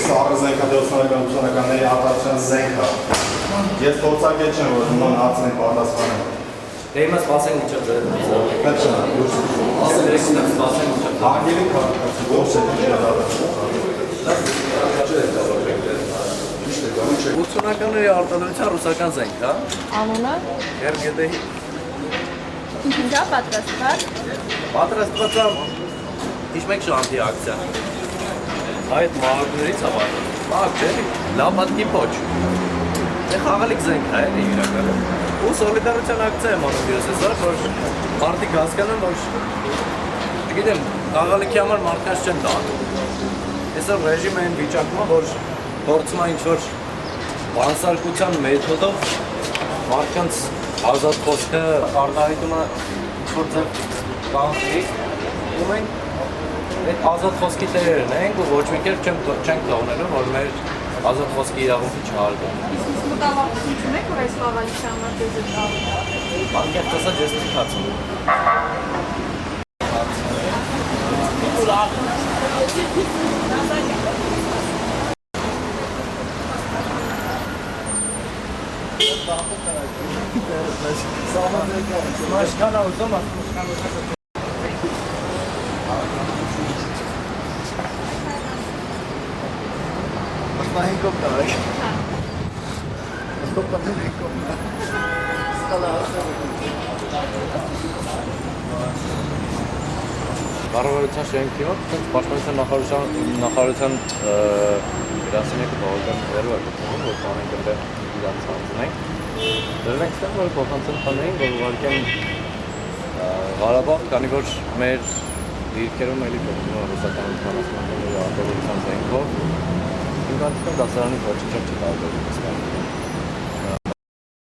Սա առզենքա դեպսանական ուսանականների հատարության զենքա։ Ես փորձագետ չեմ, որ նման հարցին պատասխանեմ։ Դե իմը սպասենք ինչա ձեր։ Պետք չէ, դուրս։ Ասենք սպասենք ինչա։ Հարգելի քաղաքացի, ո՞ց է դժվար։ 80-ականների արտադրության ռուսական զենք, հա։ Անունը Երգեդեհի ինչա պատրաստված։ պատրաստված է ինչ մեկ շանտի ակցիա։ Այդ մահակներից ավար։ Մահակ չէ, լապատկի պոչ։ Դե խաղալիք զենք է, էլի իրականում։ Ու սոլիդարության ակցիա եմ անում դիրոսեսար, որ մարդիկ հասկանան, որ չգիտեմ, խաղալիքի համար մարդկանց չեն տանում։ Այսօր ռեժիմը այն վիճակում է, որ փորձում է ինչ-որ բանսարկության մեթոդով մարդկանց ազատ խոսքը արտահայտումը ինչ-որ ձև կանխի, ու մենք այդ ազատ խոսքի տերերն ենք ու ոչ մի կերպ չենք թողնելու, որ մեր ազատ խոսքի իրավունքը չհարգեն։ Իսկ մտավախություն եք, որ այս խաղալիքի համար դեզ է տալու։ Անկեղծ ասած ես թքացում եմ։ Մաշկանա ուզում եմ, Հենկոպ տարեք։ Ստոպտամեն հենկոպ։ Սկալա Կառավարության շենքի մոտ պաշտպանության նախարարության գրասենյակը բավական հեռու է գտնվում, որ կանենք այնտեղ իրանց հանձնենք։ Դրանք ստեղ որ փոխանցել տանեին, որ ուղարկեն Ղարաբաղ, քանի որ մեր դիրքերում էլի գտնվում է ռուսական ինքնասպանների արտադրության զենքով։ Ինքնասպան դասարանից ոչինչ չկարողացել։